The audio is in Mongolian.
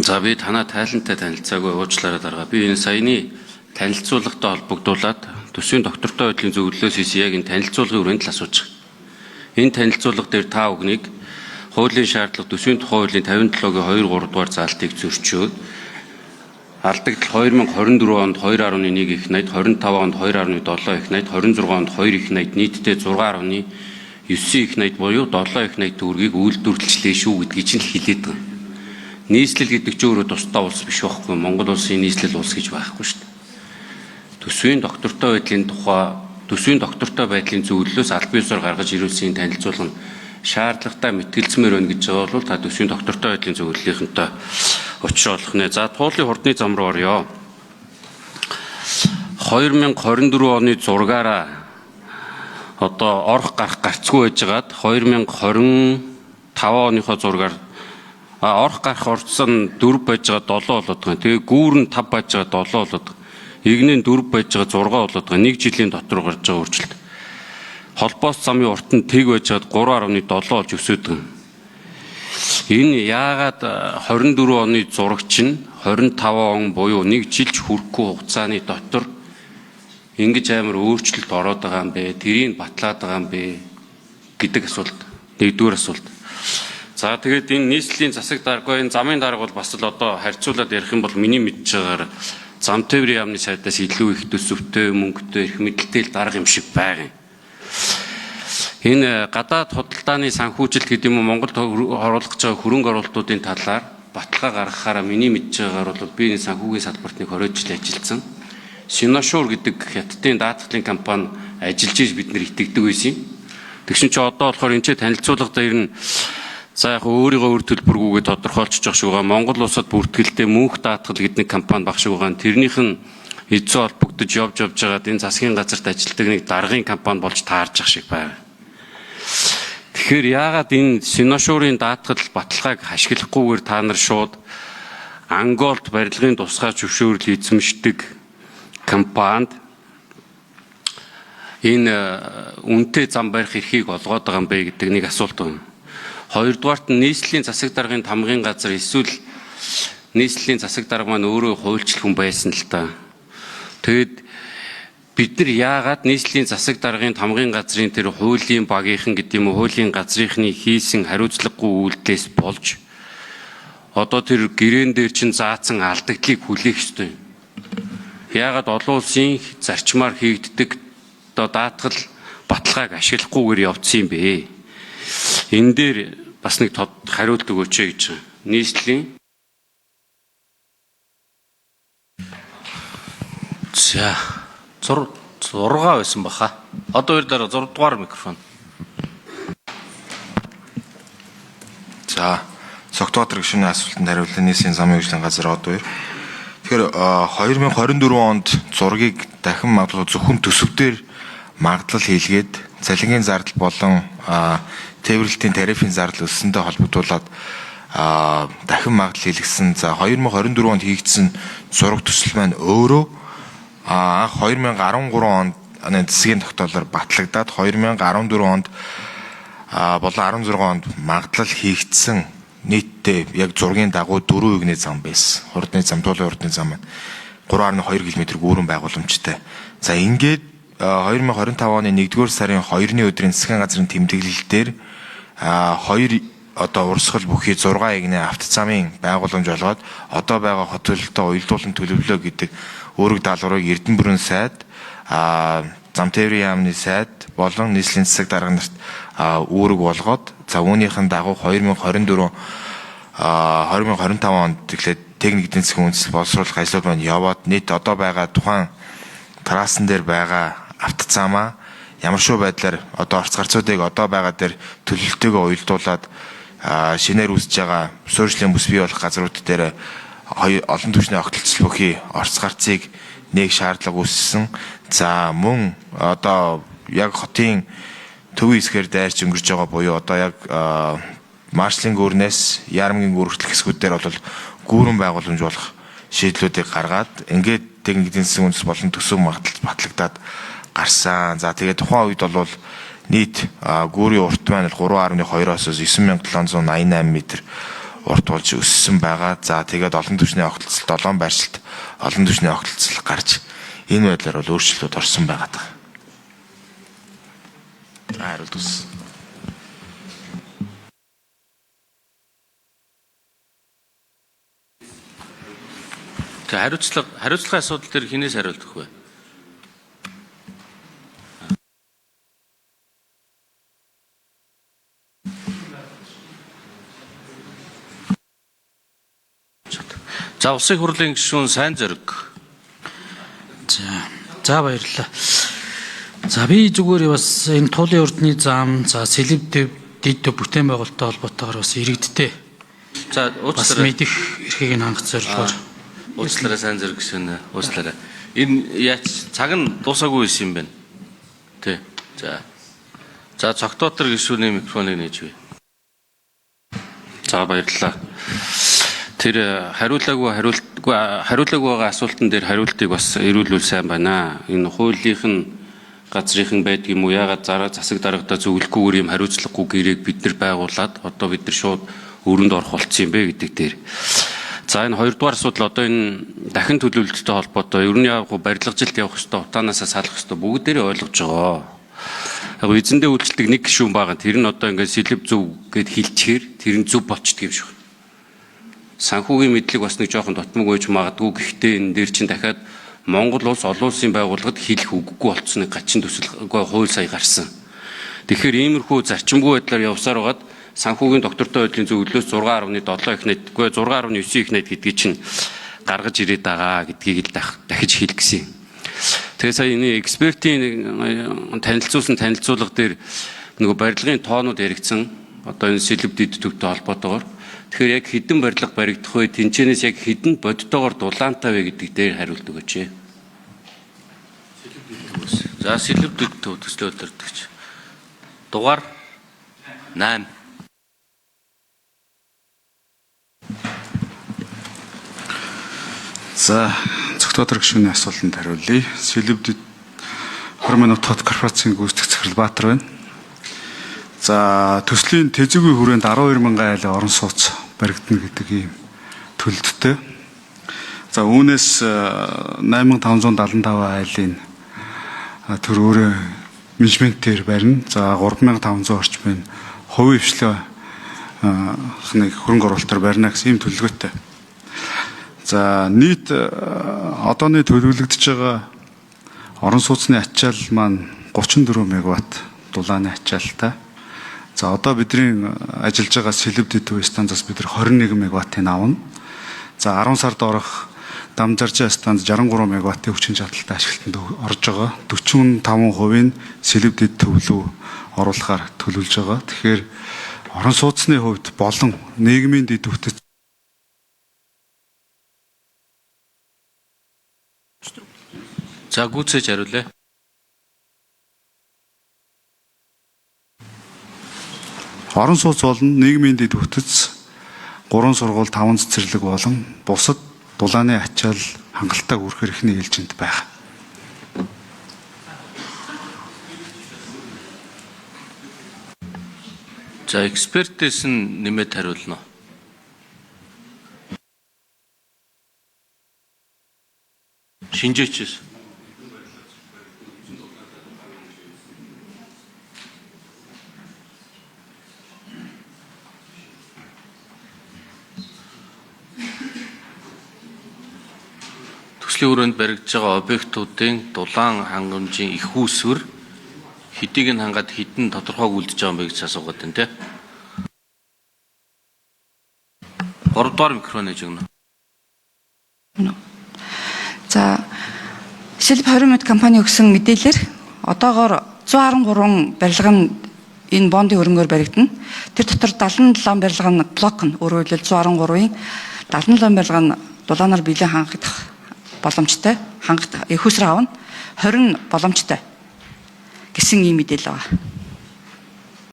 За би танаа тайлантай танилцаагүй уучлаарай дарга. Би энэ саяны танилцуулгатай холбогдуулаад төсвийн доктортой байдлын зөвлөлөөс хийсэн яг энэ танилцуулгын хүрээнд л асууж байгаа. Энэ танилцуулга дээр та бүхнийг хуулийн шаардлага төсвийн тухай хуулийн 57-гийн 2-3 дугаар заалтыг зөрчөөд алдагдал 2024 онд 2.1 их найд, 25 онд 2.7 их найд, 26 онд 2 их найд, нийтдээ 6.9 их найд буюу 7 их найд төгрөгийг үйлдвэрлэлээ шүү гэдгийг чинь хэлээд байгаа. Нийслэл гэдэг чинь өөрөө тусдаа улс биш байхгүй. Монгол улсын нийслэл улс гэж байхгүй шүү дээ. Төсвийн доктортой байдлын зөвлөлөөс аль биесээр гаргаж ирүүлсэн танилцуулга нь шаардлагатай мэтгэлцмээр байна гэж байгаа бол та төсвийн доктортой байдлын зөвлөлийнхөнтэй учир олох нэ. За туулын хурдны зам руу орё. 2024 оны зургаараа одоо орох гарах гарцгүй байжгаад 2025 оныхоо зургаар орох гарах орцсон 4 байж байгаа 7 болоод байгаа. Тэгээ гүүр нь 5 байж байгаа 7 болоод байгаа. Игнэн 4 байж байгаа 6 болоод байгаа. 1 жилийн дотор гарч байгаа өөрчлөлт. Холбоос замын урт нь тэг байж байгаа 3.7 болж өсөд байгаа. Энэ яагаад 24 оны зурагч нь 25 он буюу 1 жилч хүрэхгүй хугацааны дотор ингэж амар өөрчлөлт ороод байгаа юм бэ? Тэрийг батлаад байгаа юм бэ гэдэг асуулт. Нэгдүгээр асуулт. За тэгээд энэ нийслэлийн засаг дарга, энэ замын дарга бол бас л одоо харьцуулаад ярих юм бол миний мэдж байгаагаар зам тээврийн яамны сайдаас илүү их төсөвтэй, мөнгөтэй, их мэдлэлтэй дарга юм шиг байгаа юм. Энэ гадаад худалдааны санхүүжилт гэдэг юм уу Монголд оруулах гэж байгаа хөрөнгө оруулалтуудын талаар баталгаа гаргахаараа миний мэдж байгаагаар бол би энэ санхүүгийн салбарт нэг 20 жил ажилласан. Синошур гэдэг хятадын даатгалын компани ажиллаж иж бид нэр итгэдэг байсан юм. Тэгсэн чи одоо болохоор энэ танилцуулга дээр нь за яг өөрийгөө өөр төлбөргүйгээ тодорхойлчих жоох шиг байгаа. Монгол улсад бүртгэлтэй мөнх даатгал гэдэг нэг компани баг шиг байгаа. Тэрнийх нь эзэн холбогдож явж байгаад энэ засгийн газарт ажилладаг нэг даргын компани болж таарж ах шиг байна. Тэгэхээр яагаад энэ Синошурын даатгал баталгааг ашиглахгүйгээр та нар шууд Анголд барилгын тусгай зөвшөөрөл эзэмшдэг компанид энэ үнэтэй зам барих эрхийг олгоод байгаа юм бэ гэдэг нэг асуулт байна. Хоёрдугаарт нь нийслэлийн засаг даргын тамгын газар эсвэл нийслэлийн засаг дарга маань өөрөө хуульчлах хүн байсан л та. Тэгэд бид нар яагаад нийслэлийн засаг даргын тамгын газрын тэр хуулийн багийнхан гэдэг юм уу хуулийн газрынхны хийсэн хариуцлагагүй үйлдэлээс болж одоо тэр гэрээн дээр чинь заасан алдагдлыг хүлээх ёстой. Яагаад олон улсын зарчмаар хийгддэг одоо даатгал баталгааг ашиглахгүйгээр явцсан юм бэ? Энэ дээр бас нэг хариулт өгөөч гэж байгаа. Нийслэлийн за 6 байсан баха. Одоо 2 дараа 6 дугаар микрофон. За Цогтбаатар гишүүний асуултанд хариулсан нийслэлийн замын хөгжлийн газар одоо 2. Тэгэхээр 2024 онд зургийг дахин магадлал зөвхөн төсөвдөр магадлал хийлгээд цалингийн зардал болон тээвэрлэлтийн тарифын зардал өссөнтэй холбогдуулаад дахин магадлал хийлгэсэн. За 2024 онд хийгдсэн зураг төсөл маань өөрөө 2013 онд засгийн тогтоолоор батлагдаад 2014 онд болон 16 онд магадлал хийгдсэн нийтдээ яг зургийн дагуу 4 игний зам байсан. Хурдны зам, туулын хурдны зам маань 3.2 км гүүрэн байгууламжтай. За ингээд 2025 оны 1-р сарын 2-ны өдрийн засгийн газрын тэмдэглэлээр 2 одоо урсгал бүхий 6 игний автозамын байгууламж болгоод одоо байгаа хот төлөлтөд уялдуулан төлөвлөө гэдэг үүрэг даалгаврыг Эрдэнэ бүрэн сайд, зам тээврийн яамны сайд болон нийслэлийн засаг дарга нарт үүрэг болгоод за үүнийхэн дагуу 2024 2025 онд тэгэхээр техник эдийн засгийн үндэслэл боловсруулах ажлууд маань яваад нийт одоо байгаа тухайн трассан дээр байгаа автозамаа ямар шүү байдлаар одоо орц гарцуудыг одоо байгаа дээр төлөлтөөгөө уялдуулад шинээр үүсэж байгаа суурьшлийн бүс бий болох газрууд дээр олон түвшний огтлцол бүхий орц гарцыг нэг шаардлага үүссэн. За мөн одоо яг хотын төвийн хэсгээр дайрч өнгөрч байгаа буюу одоо яг маршлын гүүрнээс яармгийн гүүр хүртэлх хэсгүүдээр бол гүүрэн байгууламж болох шийдлүүдийг гаргаад ингээд техник эдийн засгийн үндэс болон төсөв магадлал батлагдаад гарсан. За тэгээд тухайн үед бол нийт гүүрийн урт маань 3.2-оос 9788 м урт болж өссөн байгаа. За тэгээд олон түвшний огтлцол, долоон байршилт олон түвшний огтлцол гарч энэ байдлаар бол өөрчлөлт орсон байгаа даа. За хариулт үс. Тэгээ хариуцлагын асуудал дээр хинээс хариулдах вэ? За улсын хурлын гишүүн сайн зориг. За баярлалаа. За би зүгээр бас энэ туулын ордны зам, за сэлэв дэд бүтээн байгуулалттай холбоотойгоор бас иргэдтэй. За Бас уучлаарай. мэдих эрхийг нь хангах зорилгоор. Уучлаарай сайн зориг гишүүн. Уучлаарай. Энэ яач цаг нь дуусаагүй байсан юм байна. Тий. За цогтоотор гишүүний микрофоныг нээж бай. За баярлалаа. Тэр хариулаагүй байгаа асуултан дээр хариултыг бас эрүүлвэл сайн байна. Энэ хуулийнх нь газрынхан байдаг юм уу? Яагаад засаг даргадаа зөвлөхгүйгээр юм хариуцлагагүй гэрээг бид нар байгуулад одоо бид нар шууд өрөнд орох болцсон юм бэ гэдэг дээр. За энэ хоёрдугаар асуудал одоо энэ дахин төлөвлөлттэй холбоотой ер нь яг барилгажилт явах хэвээр утаанаасаа салах хэвээр бүгдээрээ ойлгож байгаа. Яг эзэндээ үйлчлдэг нэг гишүүн байгаа. Тэр нь одоо ингээд сэлэв зөв гэд хэлчихээр тэр нь зөв болчдөг юм шиг. Санхүүгийн мэдлэг бас нэг жоохон дотмог байж магадгүй. Гэхдээ энэ дээр чинь дахиад Монгол улс олон улсын байгууллагад хэлэх үггүй болцсныг гачин төсөлгүй хууль сая гарсан. Тэгэхээр иймэрхүү зарчимгүй байдлаар явсаар байгаад санхүүгийн доктортой байдлын зөвлөлөөс 6.7 их найдгүй 6.9 их найд гэдгийг чинь гаргаж ирээд байгаа гэдгийг л дахиж хэлэх гэсэн юм. Тэгээ сая энэ экспертийн танилцуулга дээр нөгөө барилгын тоонууд яригдсан. Одоо энэ сэлэв дэд төвтэй холбоотойгоор тэгэхээр яг хідэн барилга баригдах вэ? Тэнцэнээс яг хідэн бодтойгоор дулаантай вэ гэдэг дээр хариулт өгөөч. За сэлэв дэд төв төсөл удирдагч. Дугаар 8. За цогтоотор гишүүний асуултанд хариулъя. Сэлэв дэд 20 минутад корпорацийн гүйцэтгэх захирал Баатар байна. За төслийн тэжээгүй хүрээнд 12,000 айл орон сууц баригдана гэдэг ийм төлөлттэй. За үүнээс 8,575 айлын төр өөрөө менежментээр барина. За 3,500 орчмын хувийн хвшлээ нэг хөрөнгө оруулалтаар барина гэсэн ийм төлөвлөгөөтэй. За нийт одооны төлөвлөгдөж байгаа орон сууцны ачаал маань 34 мегаватт дулааны ачаалтай. За одоо бидний ажиллаж байгаа сэлэв дэд төв станцаас бид нар 21 мегаваттыг авна. За 10 сард орох Дамжаржаа станц 63 мегаваттын хүчин чадалтай ашиглалтанд орж байгаа. 45% нь сэлэв дэд төв рүү оруулахаар төлөвлөж байгаа. Тэгэхээр орон сууцны хувьд болон нийгмийн дэд түвтэд За гүйцээж хариулъя. орон сууц болон нийгмийн дэд түвтэц 3 сургууль 5 цэцэрлэг болон бусад дулааны ачаал хангалттай хүрэх эрхний ээлжинд байна. За экспертээс нь нэмээд хариулна. Шинжээчээс. Төслийн хүрээнд баригдаж байгаа объектуудын дулаан хангамжийн их үүсвэр хэдийг нь хангаад хэдэн тодорхойг үлдэж байгаа юм бэ гэж асуугаад байна тий. 3 дугаар микрофон ээж өгнө. За Сэлэв 20 минут компани өгсөн мэдээлэлээр одоогоор 113 барилга нь энэ бондын хөрөнгөөр баригдана. Тэр дотор 77 барилга нь блок нь өөрөөр хэлбэл 113-ийн 77 барилга нь дулаанаар биелэн хангах боломжтой, хангах их усраа авна. 20 нь боломжтой гэсэн ийм мэдээлэл байгаа.